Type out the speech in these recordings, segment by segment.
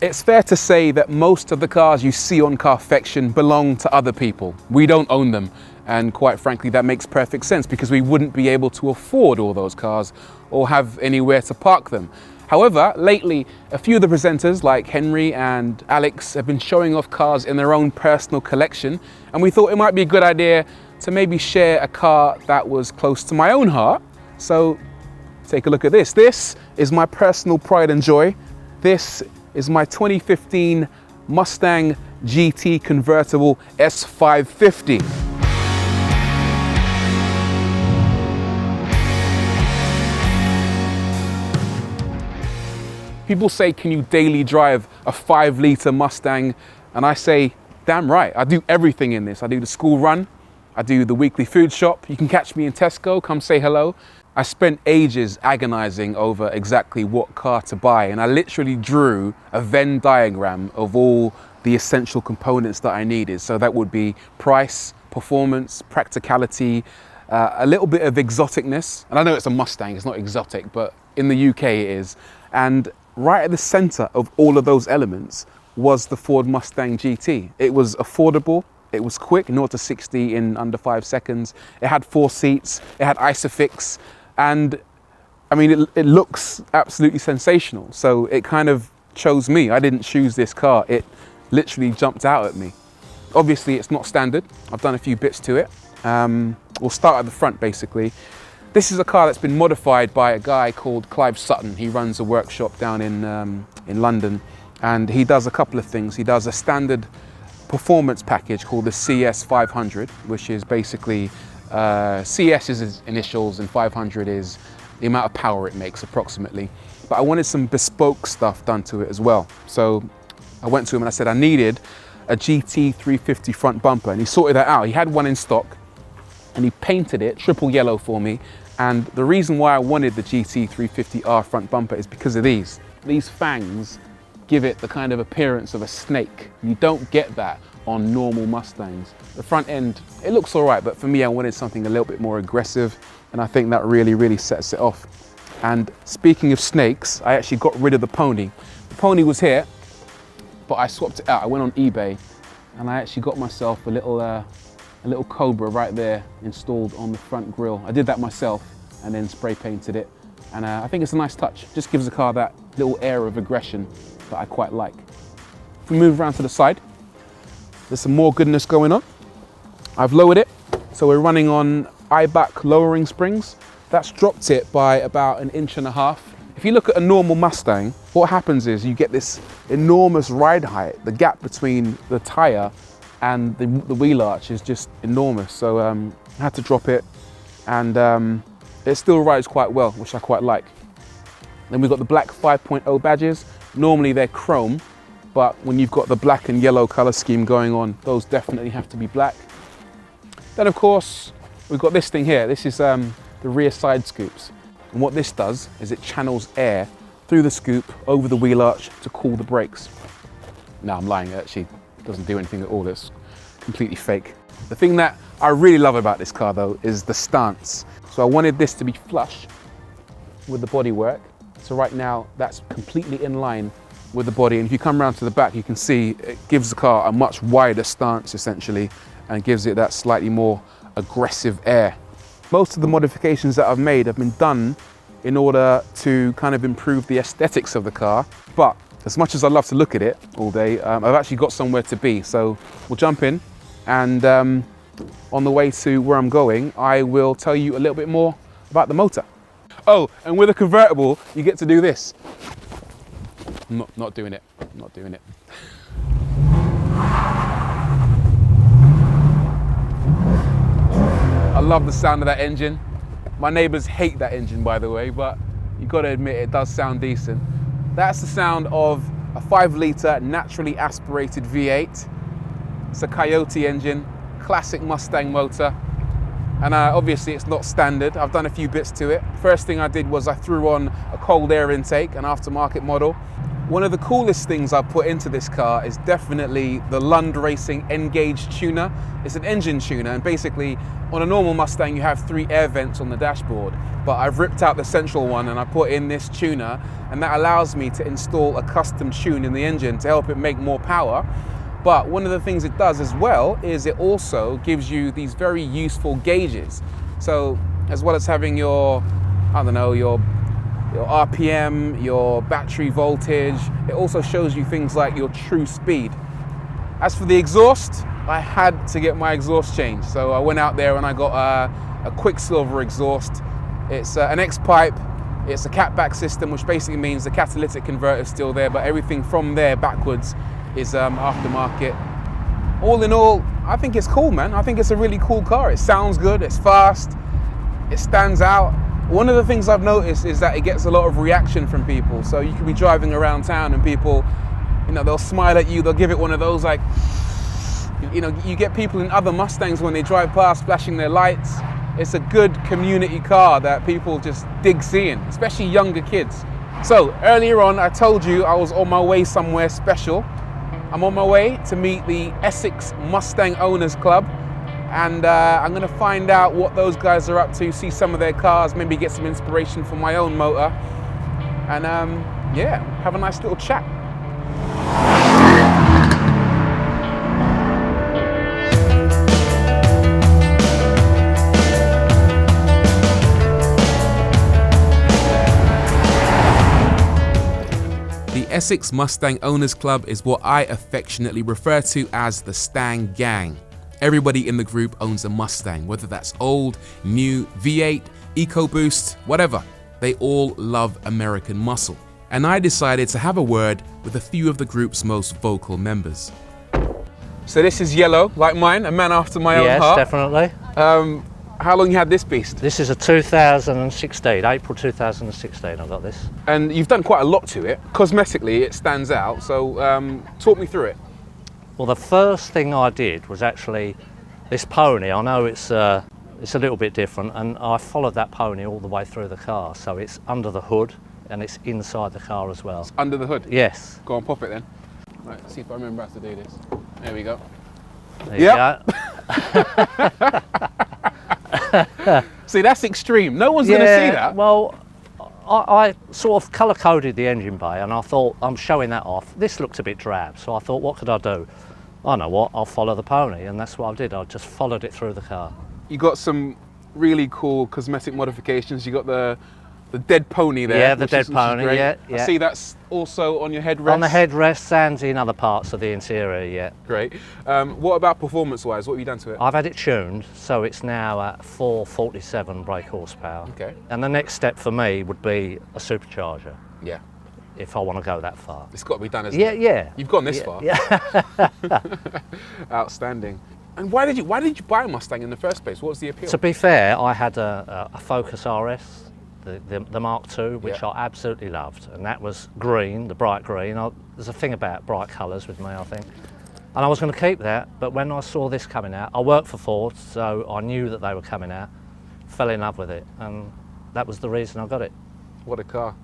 It's fair to say that most of the cars you see on Carfection belong to other people. We don't own them, and quite frankly that makes perfect sense because we wouldn't be able to afford all those cars or have anywhere to park them. However, lately a few of the presenters like Henry and Alex have been showing off cars in their own personal collection, and we thought it might be a good idea to maybe share a car that was close to my own heart. So take a look at this. This is my personal pride and joy. This is my 2015 Mustang GT convertible S550. People say, can you daily drive a 5-litre Mustang? And I say, damn right, I do everything in this. I do the school run, I do the weekly food shop. You can catch me in Tesco, come say hello. I spent ages agonizing over exactly what car to buy, and I literally drew a Venn diagram of all the essential components that I needed. So that would be price, performance, practicality, a little bit of exoticness. And I know it's a Mustang, it's not exotic, but in the UK it is. And right at the center of all of those elements was the Ford Mustang GT. It was affordable, it was quick, 0 to 60 in under 5 seconds. It had 4 seats, it had Isofix, and I mean, it looks absolutely sensational. So it kind of chose me. I didn't choose this car, it literally jumped out at me. Obviously it's not standard, I've done a few bits to it. We'll start at the front basically. This is a car that's been modified by a guy called Clive Sutton. He runs a workshop down in London, and he does a couple of things. He does a standard performance package called the CS 500, which is basically CS is his initials and 500 is the amount of power it makes approximately. But I wanted some bespoke stuff done to it as well. So I went to him and I said I needed a GT 350 front bumper, and he sorted that out. He had one in stock and he painted it triple yellow for me. And the reason why I wanted the GT 350R front bumper is because of these. These fangs give it the kind of appearance of a snake. You don't get that on normal Mustangs. The front end, it looks all right, but for me, I wanted something a little bit more aggressive, and I think that really sets it off. And speaking of snakes, I actually got rid of the pony. The pony was here, but I swapped it out. I went on eBay, and I actually got myself a little Cobra right there installed on the front grille. I did that myself and then spray painted it. And I think it's a nice touch. Just gives the car that little air of aggression that I quite like. If we move around to the side, there's some more goodness going on. I've lowered it. So we're running on I-back lowering springs. That's dropped it by about 1.5 inches. If you look at a normal Mustang, what happens is you get this enormous ride height. The gap between the tire and the wheel arch is just enormous. So I had to drop it, and it still rides quite well, which I quite like. Then we've got the black 5.0 badges. Normally they're chrome, but when you've got the black and yellow color scheme going on, those definitely have to be black. Then of course, we've got this thing here. This is the rear side scoops. And what this does is it channels air through the scoop over the wheel arch to cool the brakes. No, I'm lying, it actually doesn't do anything at all. It's completely fake. The thing that I really love about this car though is the stance. So I wanted this to be flush with the bodywork. So right now that's completely in line with the body. And if you come around to the back, you can see it gives the car a much wider stance essentially, and gives it that slightly more aggressive air. Most of the modifications that I've made have been done in order to kind of improve the aesthetics of the car. But as much as I love to look at it all day, I've actually got somewhere to be. So we'll jump in, and on the way to where I'm going, I will tell you a little bit more about the motor. Oh, and with a convertible, you get to do this. I'm not doing it, I'm not doing it. I love the sound of that engine. My neighbors hate that engine, by the way, but you got to admit it does sound decent. That's the sound of a 5-litre naturally aspirated V8. It's a Coyote engine, classic Mustang motor. And obviously it's not standard. I've done a few bits to it. First thing I did was I threw on a cold air intake, an aftermarket model. One of the coolest things I've put into this car is definitely the Lund Racing N-Gauge tuner. It's an engine tuner, and basically on a normal Mustang you have 3 air vents on the dashboard, but I've ripped out the central one and I put in this tuner, and that allows me to install a custom tune in the engine to help it make more power. But one of the things it does as well is it also gives you these very useful gauges. So as well as having your, I don't know, your RPM, your battery voltage, it also shows you things like your true speed. As for the exhaust, I had to get my exhaust changed. So I went out there and I got a Quicksilver exhaust. It's an X-pipe, it's a catback system, which basically means the catalytic converter is still there, but everything from there backwards is aftermarket. All in all, I think it's cool, man. I think it's a really cool car. It sounds good, it's fast, it stands out. One of the things I've noticed is that it gets a lot of reaction from people. So you can be driving around town and people, you know, they'll smile at you, they'll give it one of those like, you know, you get people in other Mustangs when they drive past flashing their lights. It's a good community car that people just dig seeing, especially younger kids. So earlier on, I told you I was on my way somewhere special. I'm on my way to meet the Essex Mustang Owners Club. And I'm going to find out what those guys are up to, see some of their cars, maybe get some inspiration for my own motor, and yeah, have a nice little chat. The Essex Mustang Owners Club is what I affectionately refer to as the Stang Gang. Everybody in the group owns a Mustang, whether that's old, new, V8, EcoBoost, whatever. They all love American muscle. And I decided to have a word with a few of the group's most vocal members. So this is yellow, like mine, a man after my own heart. Yes, definitely. How long you had this beast? This is a 2016, April 2016 I got this. And you've done quite a lot to it. Cosmetically, it stands out, so talk me through it. Well, the first thing I did was actually this pony. I know it's a little bit different, and I followed that pony all the way through the car. So it's under the hood and it's inside the car as well. It's under the hood? Yes. Go on, pop it then. Right, let's see if I remember how to do this. There we go. There you go. See, that's extreme. No one's going to see that. Well, I sort of colour coded the engine bay, and I thought, I'm showing that off. This looked a bit drab, so I thought, what could I do? I know what, I'll follow the pony, and that's what I did. I just followed it through the car. You got some really cool cosmetic modifications. You got the dead pony there. Yeah, the dead pony, yeah. I see that's also on your headrest. On the headrest and in other parts of the interior, yeah. Great. What about performance-wise? What have you done to it? I've had it tuned, so it's now at 447 brake horsepower. Okay. And the next step for me would be a supercharger. Yeah. If I want to go that far. It's got to be done, isn't it? Yeah. You've gone this far. Yeah. Outstanding. And why did you buy a Mustang in the first place? What was the appeal? To be fair, I had a Focus RS, the Mark II, which I absolutely loved, and that was green, the bright green. There's a thing about bright colours with me, I think. And I was going to keep that, but when I saw this coming out, I worked for Ford, so I knew that they were coming out, fell in love with it, and that was the reason I got it. What a car.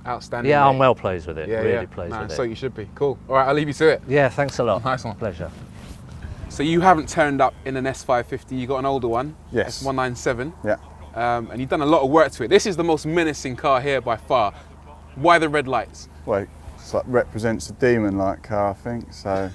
Outstanding. Yeah, I'm well pleased with it, Yeah, really pleased with it. So you should be. Cool. All right, I'll leave you to it. Yeah, thanks a lot. Nice one. Pleasure. So you haven't turned up in an S550, you got an older one. Yes. S197. Yeah. And you've done a lot of work to it. This is the most menacing car here by far. Why the red lights? Well, it's like represents a demon-like car, I think. So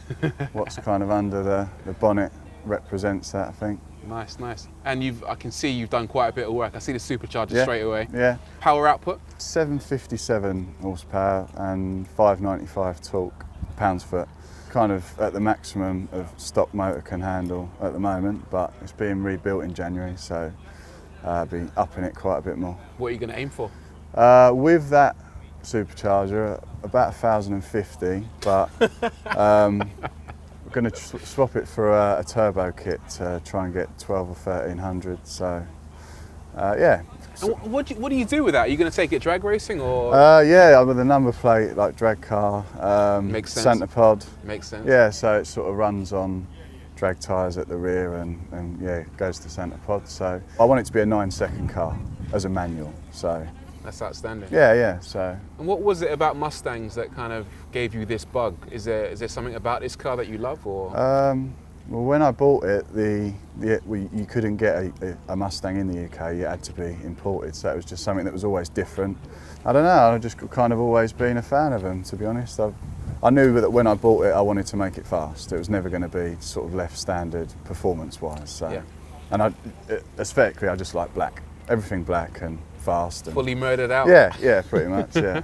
what's kind of under the bonnet represents that, I think. Nice, nice. And I can see you've done quite a bit of work. I see the supercharger straight away. Yeah. Power output? 757 horsepower and 595 torque, pounds-foot. Kind of at the maximum of stock motor can handle at the moment, but it's being rebuilt in January, so I'll be upping it quite a bit more. What are you going to aim for? With that supercharger, about 1,050, but we're going to swap it for a turbo kit to try and get 12 or 1,300. So, yeah. And what do you do with that? Are you going to take it drag racing or? Yeah, with a number plate like drag car. Makes sense. Centre pod. Makes sense. Yeah, so it sort of runs on drag tyres at the rear and yeah, it goes to centre pod. So I want it to be a 9-second car as a manual. So That's outstanding. Yeah. So. And what was it about Mustangs that kind of gave you this bug? Is there something about this car that you love, or? Well, when I bought it, you couldn't get a Mustang in the UK. You had to be imported, so it was just something that was always different. I don't know. I've just kind of always been a fan of them, to be honest. I knew that when I bought it, I wanted to make it fast. It was never going to be sort of left standard performance-wise. So. Yeah. And aesthetically, I just like black. Everything black and fast. And fully murdered out. Yeah, pretty much. Yeah.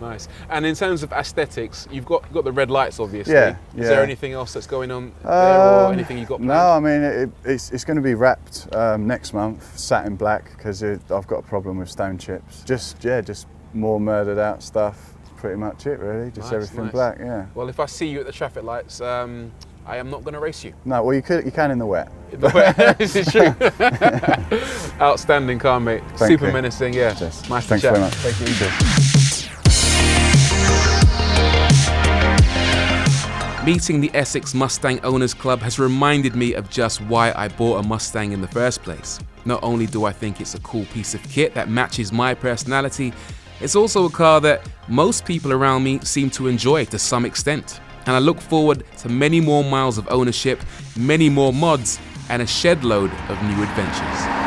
Nice. And in terms of aesthetics, you've got the red lights, obviously. Yeah. Is there anything else that's going on there, or anything you've got planned? No, I mean it's going to be wrapped next month, satin black, because I've got a problem with stone chips. Just more murdered out stuff. Pretty much it, really. Just everything black. Yeah. Well, if I see you at the traffic lights, I am not going to race you. No, well you can in the wet. In the wet, this is true. Outstanding car, mate. Super menacing, yeah. Cheers. Nice Thanks to chat. very much. Thank you. Cheers. Meeting the Essex Mustang Owners Club has reminded me of just why I bought a Mustang in the first place. Not only do I think it's a cool piece of kit that matches my personality, it's also a car that most people around me seem to enjoy to some extent. And I look forward to many more miles of ownership, many more mods, and a shed load of new adventures.